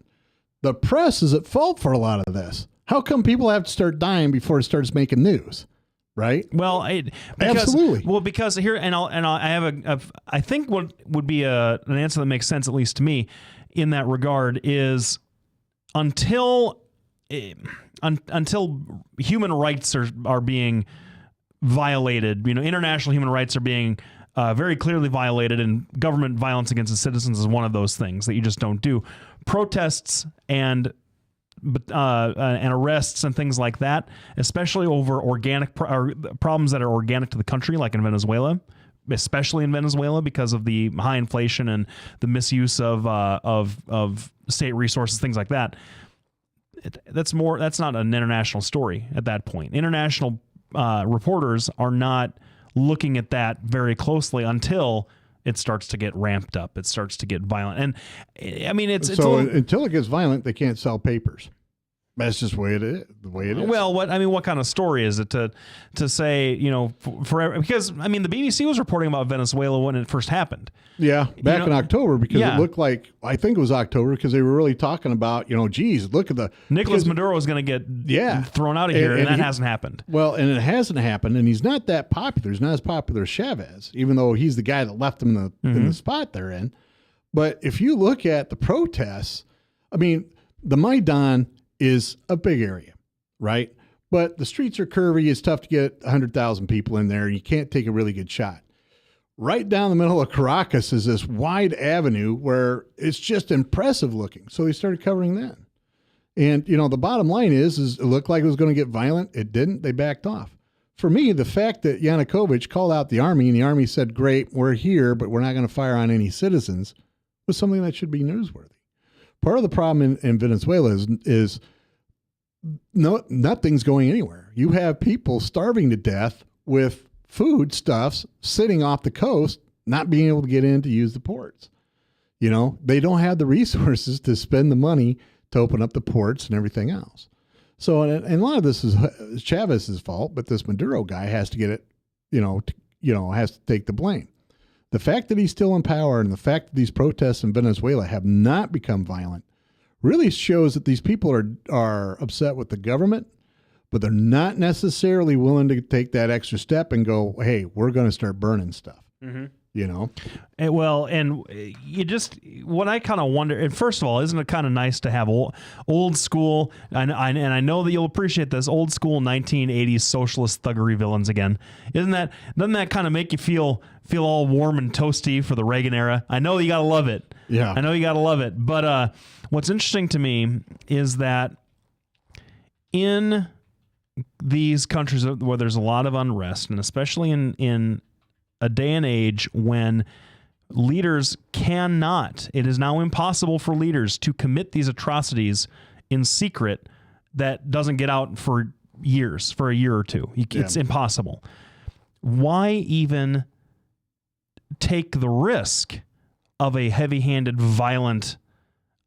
[SPEAKER 2] The press is at fault for a lot of this. How come people have to start dying before it starts making news? Right?
[SPEAKER 1] Well,
[SPEAKER 2] absolutely.
[SPEAKER 1] Well, because here, I have I think what would be an answer that makes sense, at least to me, in that regard, is until human rights are being violated, international human rights are being very clearly violated, and government violence against the citizens is one of those things that you just don't do. Protests and arrests and things like that, especially over organic problems that are organic to the country, like in Venezuela, especially in Venezuela because of the high inflation and the misuse of state resources, things like that. That's not an international story at that point. International reporters are not looking at that very closely until it starts to get ramped up. It starts to get violent. And I mean,
[SPEAKER 2] until it gets violent, they can't sell papers. That's just the way it is.
[SPEAKER 1] Well, what kind of story is it to say, because I mean the BBC was reporting about Venezuela when it first happened.
[SPEAKER 2] Yeah, back in October, because it looked like, I think it was October, because they were really talking about, geez, look at
[SPEAKER 1] Nicolas Maduro is going to get thrown out of here, and that hasn't happened.
[SPEAKER 2] Well, and it hasn't happened, and he's not that popular. He's not as popular as Chavez, even though he's the guy that left him in the spot they're in. But if you look at the protests, I mean, the Maidan is a big area, right? But the streets are curvy. It's tough to get 100,000 people in there. You can't take a really good shot. Right down the middle of Caracas is this wide avenue where it's just impressive looking. So they started covering that. And, the bottom line is it looked like it was going to get violent. It didn't. They backed off. For me, the fact that Yanukovych called out the army and the army said, great, we're here, but we're not going to fire on any citizens, was something that should be newsworthy. Part of the problem in Venezuela is nothing's going anywhere. You have people starving to death with foodstuffs sitting off the coast, not being able to get in to use the ports. They don't have the resources to spend the money to open up the ports and everything else. So, and a lot of this is Chavez's fault, but this Maduro guy has to get it, has to take the blame. The fact that he's still in power and the fact that these protests in Venezuela have not become violent really shows that these people are upset with the government, but they're not necessarily willing to take that extra step and go, hey, we're going to start burning stuff. Mm-hmm.
[SPEAKER 1] And you just, what I kind of wonder, and first of all, isn't it kind of nice to have old school, and I know that you'll appreciate this, old school 1980s socialist thuggery villains again? Doesn't that kind of make you feel all warm and toasty for the Reagan era? I know you got to love it.
[SPEAKER 2] Yeah.
[SPEAKER 1] I know you got to love it. But what's interesting to me is that in these countries where there's a lot of unrest, and especially in a day and age when leaders it is now impossible for leaders to commit these atrocities in secret that doesn't get out for years, for a year or two. It's impossible. Why even take the risk of a heavy-handed, violent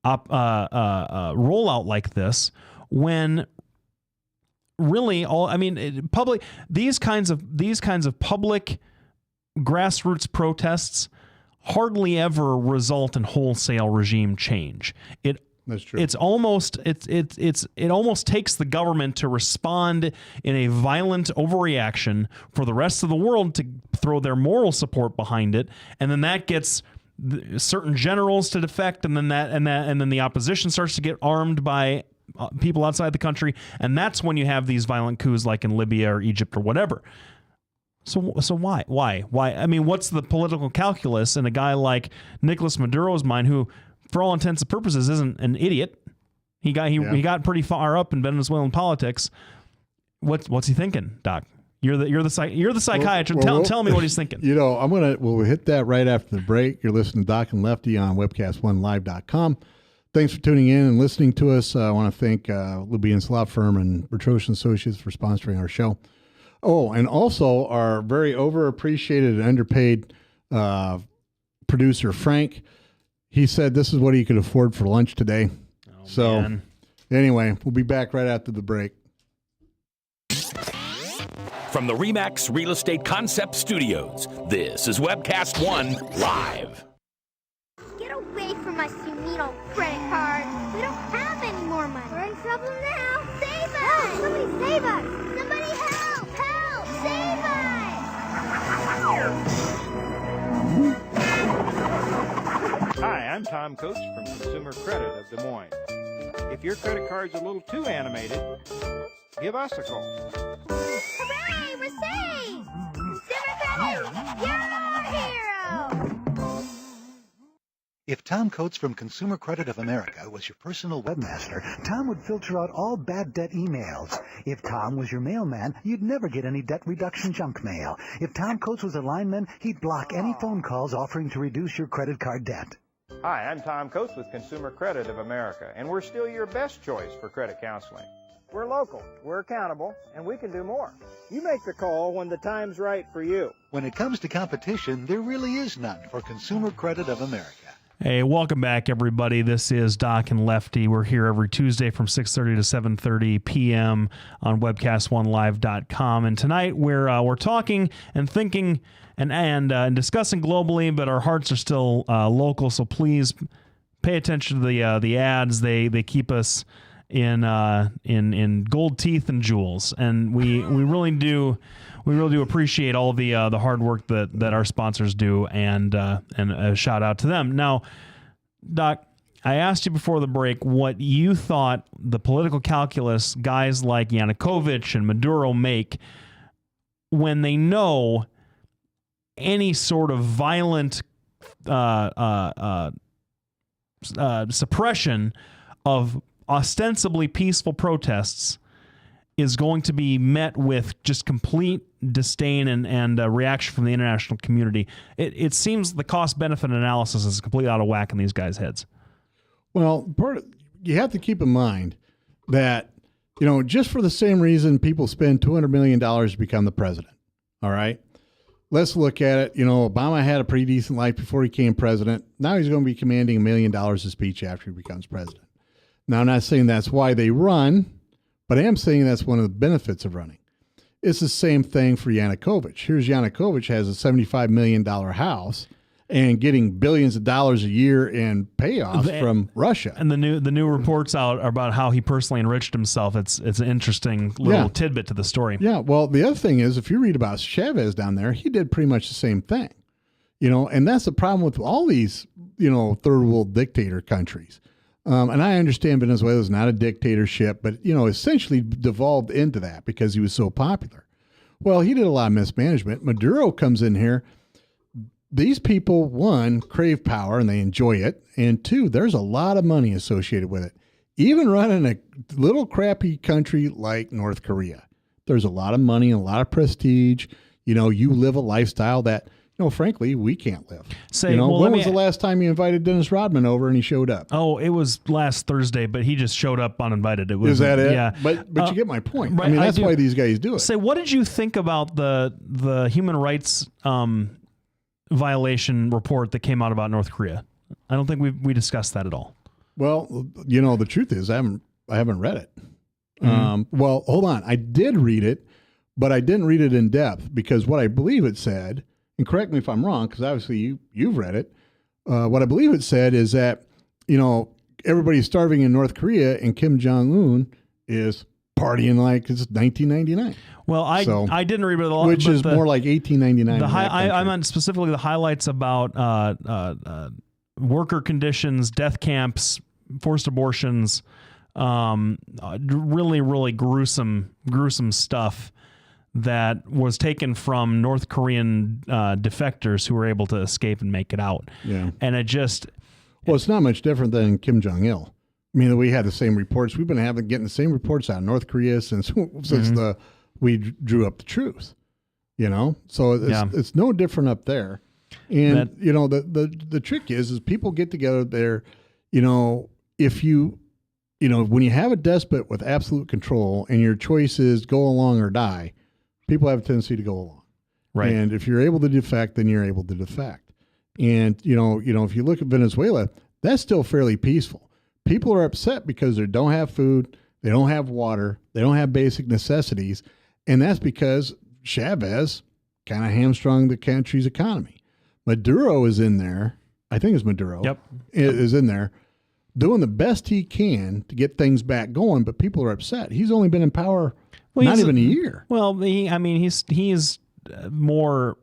[SPEAKER 1] rollout like this when really these kinds of public grassroots protests hardly ever result in wholesale regime change.
[SPEAKER 2] That's true.
[SPEAKER 1] It almost takes the government to respond in a violent overreaction for the rest of the world to throw their moral support behind it, and then that gets certain generals to defect, and then the opposition starts to get armed by people outside the country, and that's when you have these violent coups like in Libya or Egypt or whatever. So why? I mean, what's the political calculus in a guy like Nicolas Maduro's mind, who, for all intents and purposes, isn't an idiot? He got pretty far up in Venezuelan politics. What's he thinking, Doc? You're the psychiatrist. Tell me what he's thinking.
[SPEAKER 2] We'll hit that right after the break. You're listening to Doc and Lefty on webcast1live.com. Thanks for tuning in and listening to us. I want to thank Lubian's Law Firm and Bertroshan Associates for sponsoring our show. Oh, and also our very overappreciated and underpaid producer, Frank. He said this is what he could afford for lunch today. Man. Anyway, we'll be back right after the break.
[SPEAKER 8] From the RE/MAX Real Estate Concept Studios, this is Webcast One Live.
[SPEAKER 9] Get away from us, you mean old credit card. We don't have any more money. We're in trouble now. Save us! Help, somebody save us! Somebody help! Help! Save us!
[SPEAKER 7] Hi, I'm Tom Coates from Consumer Credit of Des Moines. If your credit card's a little too animated, give us a call.
[SPEAKER 9] Hooray! We're saved! Consumer Credit! You're our hero!
[SPEAKER 10] If Tom Coates from Consumer Credit of America was your personal webmaster, Tom would filter out all bad debt emails. If Tom was your mailman, you'd never get any debt reduction junk mail. If Tom Coates was a lineman, he'd block any phone calls offering to reduce your credit card debt.
[SPEAKER 7] Hi, I'm Tom Coates with Consumer Credit of America, and we're still your best choice for credit counseling. We're local, we're accountable, and we can do more. You make the call when the time's right for you.
[SPEAKER 10] When it comes to competition, there really is none for Consumer Credit of America.
[SPEAKER 1] Hey, welcome back, everybody. This is Doc and Lefty. We're here every Tuesday from 6:30 to 7:30 p.m. on webcast1live.com. And tonight we're talking and thinking and discussing globally, but our hearts are still local. So please pay attention to the ads. They keep us in gold teeth and jewels, and we really do. We really do appreciate all the hard work that our sponsors do, and a shout out to them. Now, Doc, I asked you before the break what you thought the political calculus guys like Yanukovych and Maduro make when they know any sort of violent suppression of ostensibly peaceful protests is going to be met with just complete disdain and reaction from the international community. It seems the cost-benefit analysis is completely out of whack in these guys' heads.
[SPEAKER 2] Well, you have to keep in mind that, just for the same reason people spend $200 million to become the president, all right? Let's look at it. Obama had a pretty decent life before he became president. Now he's going to be commanding $1 million a speech after he becomes president. Now, I'm not saying that's why they run, but I am saying that's one of the benefits of running. It's the same thing for Yanukovych. Here's Yanukovych has a $75 million house and getting billions of dollars a year in payoffs from Russia.
[SPEAKER 1] And the new reports out are about how he personally enriched himself. It's an interesting little tidbit to the story.
[SPEAKER 2] Yeah, well, the other thing is, if you read about Chavez down there, he did pretty much the same thing. And that's the problem with all these, third world dictator countries. And I understand Venezuela is not a dictatorship, but, essentially devolved into that because he was so popular. Well, he did a lot of mismanagement. Maduro comes in here. These people, one, crave power and they enjoy it. And two, there's a lot of money associated with it. Even running a little crappy country like North Korea, there's a lot of money and a lot of prestige. You live a lifestyle that, frankly, we can't live. When was the last time you invited Dennis Rodman over and he showed up?
[SPEAKER 1] Oh, it was last Thursday, but he just showed up uninvited.
[SPEAKER 2] Is that it?
[SPEAKER 1] Yeah.
[SPEAKER 2] But you get my point.
[SPEAKER 1] Right,
[SPEAKER 2] that's why these guys do it.
[SPEAKER 1] Say, what did you think about the human rights violation report that came out about North Korea? I don't think we discussed that at all.
[SPEAKER 2] Well, the truth is I haven't read it. Well, hold on. I did read it, but I didn't read it in depth because what I believe it said, and correct me if I'm wrong, because obviously you've read it. What I believe it said is that, everybody's starving in North Korea and Kim Jong-un is partying like it's 1999.
[SPEAKER 1] Well, I didn't read it a lot.
[SPEAKER 2] Which is more like 1899.
[SPEAKER 1] I meant specifically the highlights about worker conditions, death camps, forced abortions, really, really gruesome stuff that was taken from North Korean defectors who were able to escape and make it out.
[SPEAKER 2] Yeah.
[SPEAKER 1] And it just...
[SPEAKER 2] Well, it's not much different than Kim Jong-il. I mean, we had the same reports. We've been getting the same reports out of North Korea since we drew up the truth, So it's no different up there. And, the trick is people get together there, if you, when you have a despot with absolute control and your choice is go along or die, people have a tendency to go along.
[SPEAKER 1] Right.
[SPEAKER 2] And if you're able to defect, then you're able to defect. And, if you look at Venezuela, that's still fairly peaceful. People are upset because they don't have food, they don't have water, they don't have basic necessities. And that's because Chavez kind of hamstrung the country's economy. Maduro is in there. I think it's Maduro.
[SPEAKER 1] Yep.
[SPEAKER 2] Is in there doing the best he can to get things back going, but people are upset. He's only been in power not even a year.
[SPEAKER 1] Well, he's a member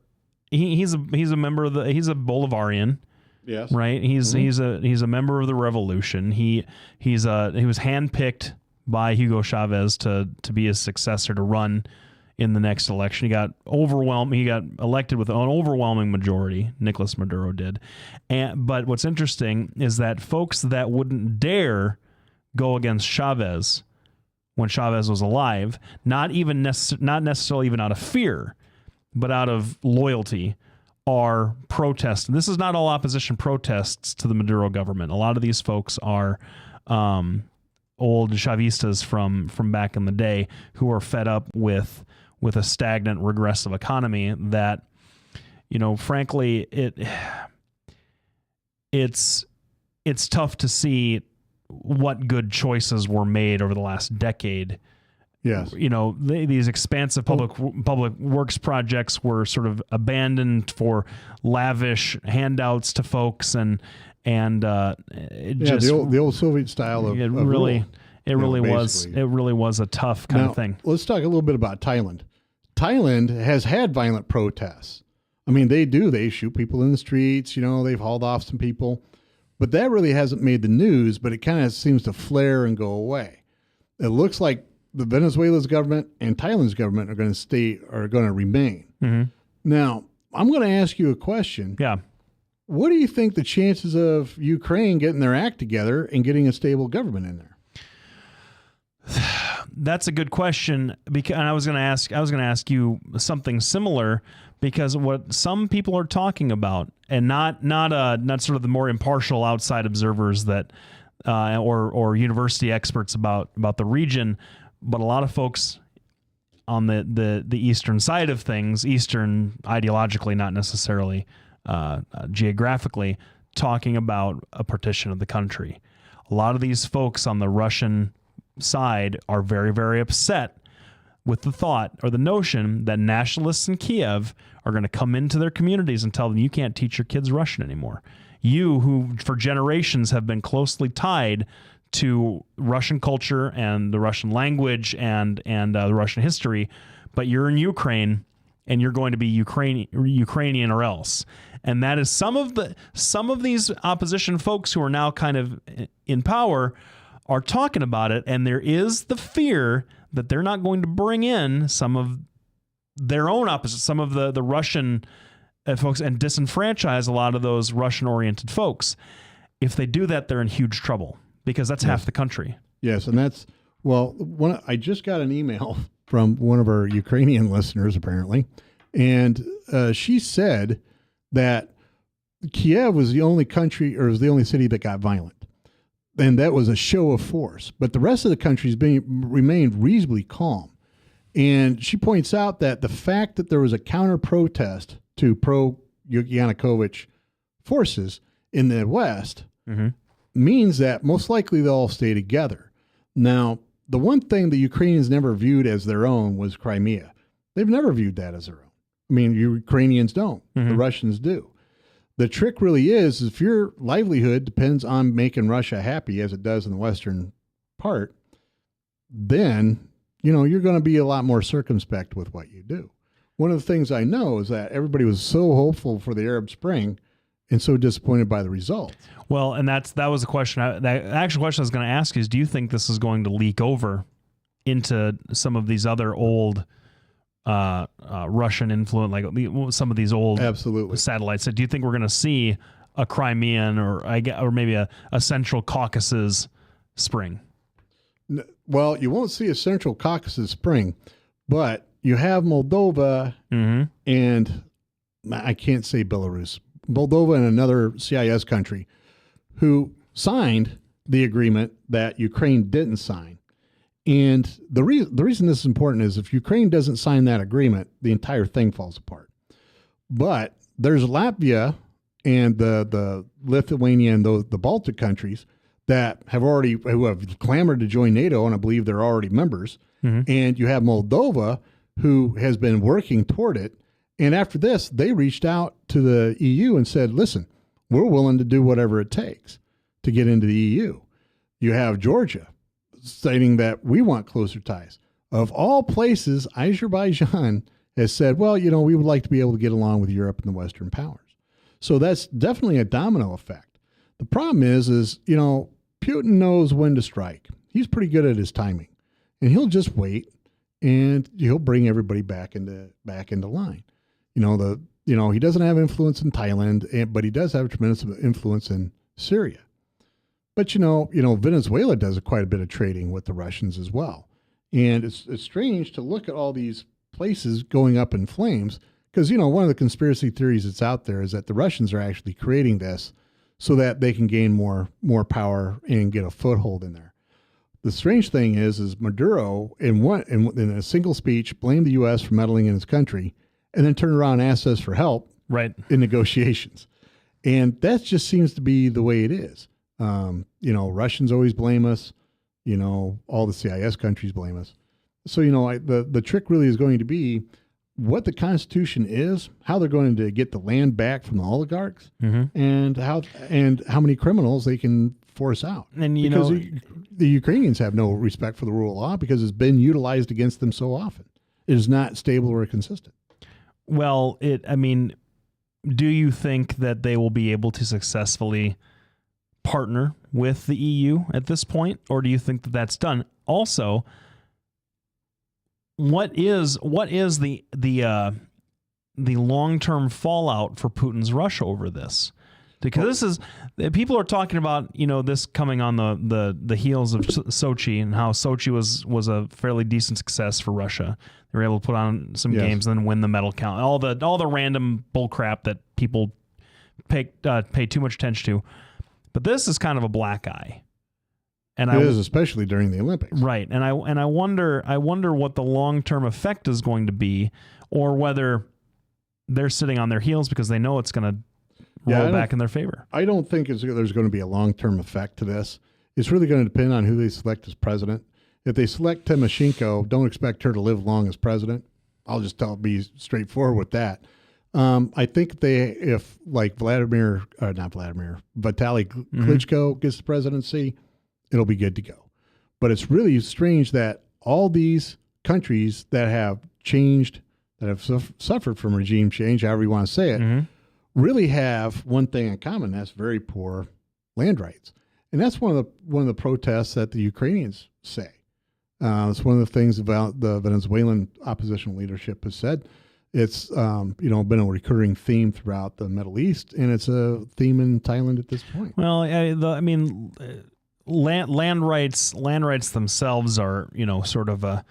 [SPEAKER 1] of he's a Bolivarian.
[SPEAKER 2] Yes.
[SPEAKER 1] Right. He's a member of the revolution. He was handpicked by Hugo Chavez to be his successor to run in the next election. He got elected with an overwhelming majority. Nicolas Maduro did. But what's interesting is that folks that wouldn't dare go against Chavez when Chavez was alive, not necessarily even out of fear, but out of loyalty, are protests. This is not all opposition protests to the Maduro government. A lot of these folks are old Chavistas from back in the day who are fed up with a stagnant, regressive economy that, frankly, it's tough to see what good choices were made over the last decade.
[SPEAKER 2] Yes.
[SPEAKER 1] These expansive public works projects were sort of abandoned for lavish handouts to folks, and
[SPEAKER 2] the old Soviet style of
[SPEAKER 1] really
[SPEAKER 2] rule.
[SPEAKER 1] It really was a tough kind of thing.
[SPEAKER 2] Let's talk a little bit about Thailand. Thailand has had violent protests. I mean, they shoot people in the streets. They've hauled off some people, but that really hasn't made the news. But it kind of seems to flare and go away. It looks like the Venezuela's government and Thailand's government are going to remain.
[SPEAKER 1] Mm-hmm.
[SPEAKER 2] Now, I'm going to ask you a question.
[SPEAKER 1] Yeah.
[SPEAKER 2] What do you think the chances of Ukraine getting their act together and getting a stable government in there?
[SPEAKER 1] That's a good question, because I was going to ask you something similar, because what some people are talking about, and not sort of the more impartial outside observers that or university experts about the region, but a lot of folks on the eastern side of things, eastern ideologically, not necessarily geographically, talking about a partition of the country. A lot of these folks on the Russian side are very, very upset with the thought or the notion that nationalists in Kiev are going to come into their communities and tell them, you can't teach your kids Russian anymore. You, who for generations have been closely tied to Russian culture and the Russian language and the Russian history, but you're in Ukraine and you're going to be Ukrainian or else. And that is some of these opposition folks who are now kind of in power are talking about it, and there is the fear that they're not going to bring in some of their own opposites, some of the Russian folks, and disenfranchise a lot of those Russian-oriented folks. If they do that, they're in huge trouble, because that's half the country.
[SPEAKER 2] Yes, and I just got an email from one of our Ukrainian listeners, apparently, and she said that Kiev was the only city that got violent. And that was a show of force. But the rest of the country remained reasonably calm. And she points out that the fact that there was a counter-protest to pro-Yanukovych forces in the West means that most likely they'll all stay together. Now, the one thing the Ukrainians never viewed as their own was Crimea. They've never viewed that as their own. I mean, Ukrainians don't. The Russians do. The trick really is if your livelihood depends on making Russia happy, as it does in the western part, then, you're going to be a lot more circumspect with what you do. One of the things I know is that everybody was so hopeful for the Arab Spring and so disappointed by the results.
[SPEAKER 1] Well, and that was the question. The actual question I was going to ask is, do you think this is going to leak over into some of these other old Russian influence, like some of these old satellites? So do you think we're going to see a Crimean or maybe a Central Caucasus spring?
[SPEAKER 2] Well, you won't see a Central Caucasus spring, but you have Moldova and I can't say Belarus, Moldova and another CIS country who signed the agreement that Ukraine didn't sign. And the reason this is important is if Ukraine doesn't sign that agreement, the entire thing falls apart. But there's Latvia and the Lithuania and the Baltic countries that who have clamored to join NATO, and I believe they're already members. And you have Moldova, who has been working toward it. And after this, they reached out to the EU and said, listen, we're willing to do whatever it takes to get into the EU. You have Georgia stating that we want closer ties. Of all places, Azerbaijan has said, well, we would like to be able to get along with Europe and the Western powers. So that's definitely a domino effect. The problem is Putin knows when to strike. He's pretty good at his timing. And he'll just wait and he'll bring everybody back into line. He doesn't have influence in Thailand, but he does have a tremendous influence in Syria. But Venezuela does quite a bit of trading with the Russians as well. And it's strange to look at all these places going up in flames because, one of the conspiracy theories that's out there is that the Russians are actually creating this so that they can gain more power and get a foothold in there. The strange thing is Maduro in a single speech blamed the U.S. for meddling in his country and then turned around and asked us for help in negotiations. And that just seems to be the way it is. Russians always blame us. All the CIS countries blame us. So, the trick really is going to be what the Constitution is, how they're going to get the land back from the oligarchs, and how many criminals they can force out. And the Ukrainians have no respect for the rule of law because it's been utilized against them so often. It is not stable or consistent.
[SPEAKER 1] Well, do you think that they will be able to successfully partner with the EU at this point, or do you think that that's done? Also, what is the long-term fallout for Putin's Russia over this? Because people are talking about this coming on the heels of Sochi and how Sochi was a fairly decent success for Russia. They were able to put on some games and then win the medal count. All the random bull crap that people pay too much attention to. But this is kind of a black eye. And
[SPEAKER 2] it is, especially during the Olympics.
[SPEAKER 1] Right. And I wonder what the long-term effect is going to be, or whether they're sitting on their heels because they know it's going to roll back in their favor.
[SPEAKER 2] I don't think there's going to be a long-term effect to this. It's really going to depend on who they select as president. If they select Tymoshenko, don't expect her to live long as president. I'll just be straightforward with that. I think if Vitaly Klitschko gets the presidency, it'll be good to go. But it's really strange that all these countries that have changed, that have suffered from regime change, however you want to say it, really have one thing in common. That's very poor land rights. And that's one of the protests that the Ukrainians say. It's one of the things about the Venezuelan opposition leadership has said. It's been a recurring theme throughout the Middle East, and it's a theme in Thailand at this point.
[SPEAKER 1] Well, land rights themselves are sort of a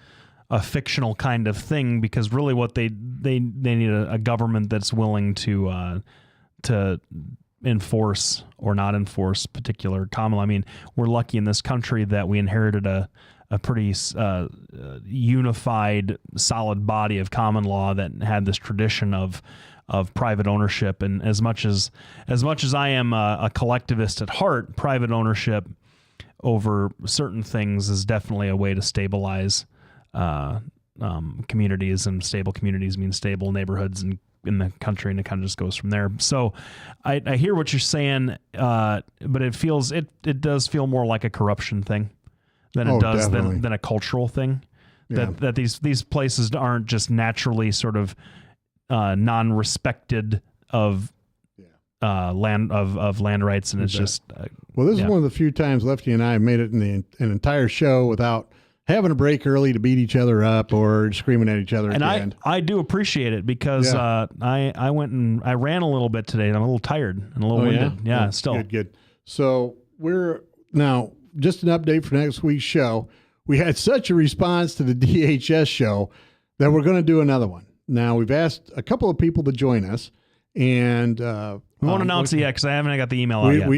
[SPEAKER 1] fictional kind of thing, because really what they need a government that's willing to enforce or not enforce particular common law. We're lucky in this country that we inherited a pretty unified, solid body of common law that had this tradition of private ownership. And as much as I am a collectivist at heart, private ownership over certain things is definitely a way to stabilize communities, and stable communities mean stable neighborhoods in the country, and it kind of just goes from there. So I hear what you're saying, but it does feel more like a corruption thing than it does than a cultural thing. Yeah. That these places aren't just naturally sort of non-respected of land rights, and it's just
[SPEAKER 2] this is one of the few times Lefty and I made it in an entire show without having a break early to beat each other up or screaming at each other at the end.
[SPEAKER 1] I do appreciate it, because I went and I ran a little bit today, and I'm a little tired and a little winded. Yeah, still.
[SPEAKER 2] Good. So we're now, just an update for next week's show. We had such a response to the DHS show that we're going to do another one. Now, we've asked a couple of people to join us, and
[SPEAKER 1] we won't announce it yet because I haven't got the email out yet.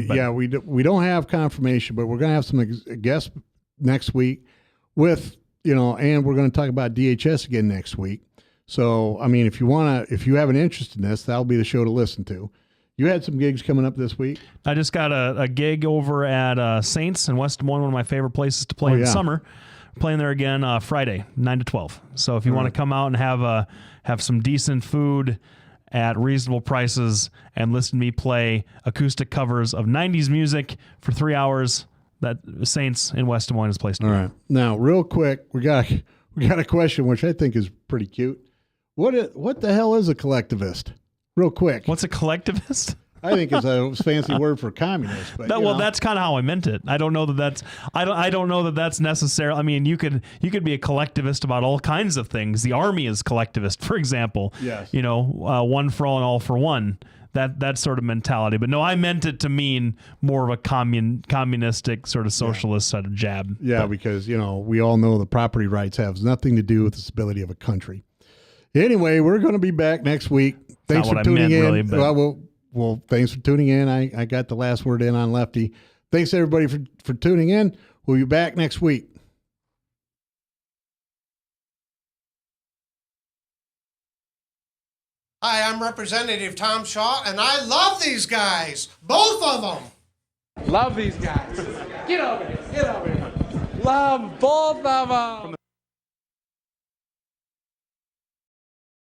[SPEAKER 2] We don't have confirmation, but we're going to have some guests next week with, and we're going to talk about DHS again next week. So, if you have an interest in this, that'll be the show to listen to. You had some gigs coming up this week.
[SPEAKER 1] I just got a gig over at Saints in West Des Moines, one of my favorite places to play in the summer. Playing there again Friday, 9 to 12. So if you want to come out and have some decent food at reasonable prices and listen to me play acoustic covers of 90s music for 3 hours, that Saints in West Des Moines is a place to be.
[SPEAKER 2] All right. Now, real quick, we got a question which I think is pretty cute. What the hell is a collectivist? Real quick.
[SPEAKER 1] What's a collectivist?
[SPEAKER 2] I think it's a fancy word for communist. But,
[SPEAKER 1] well, that's kind of how I meant it. I don't know that that's. I don't know that that's necessary. I mean, you could be a collectivist about all kinds of things. The army is collectivist, for example.
[SPEAKER 2] Yes.
[SPEAKER 1] One for all and all for one. That sort of mentality. But no, I meant it to mean more of a communistic sort of socialist sort of jab.
[SPEAKER 2] Yeah, because, we all know the property rights have nothing to do with the stability of a country. Anyway, we're going to be back next week. Thanks for tuning in.
[SPEAKER 1] Really, but...
[SPEAKER 2] well, thanks for tuning in. I got the last word in on Lefty. Thanks, everybody, for tuning in. We'll be back next week.
[SPEAKER 11] Hi, I'm Representative Tom Shaw, and I love these guys. Both of them.
[SPEAKER 12] Love these guys. Get over here. Love both of them.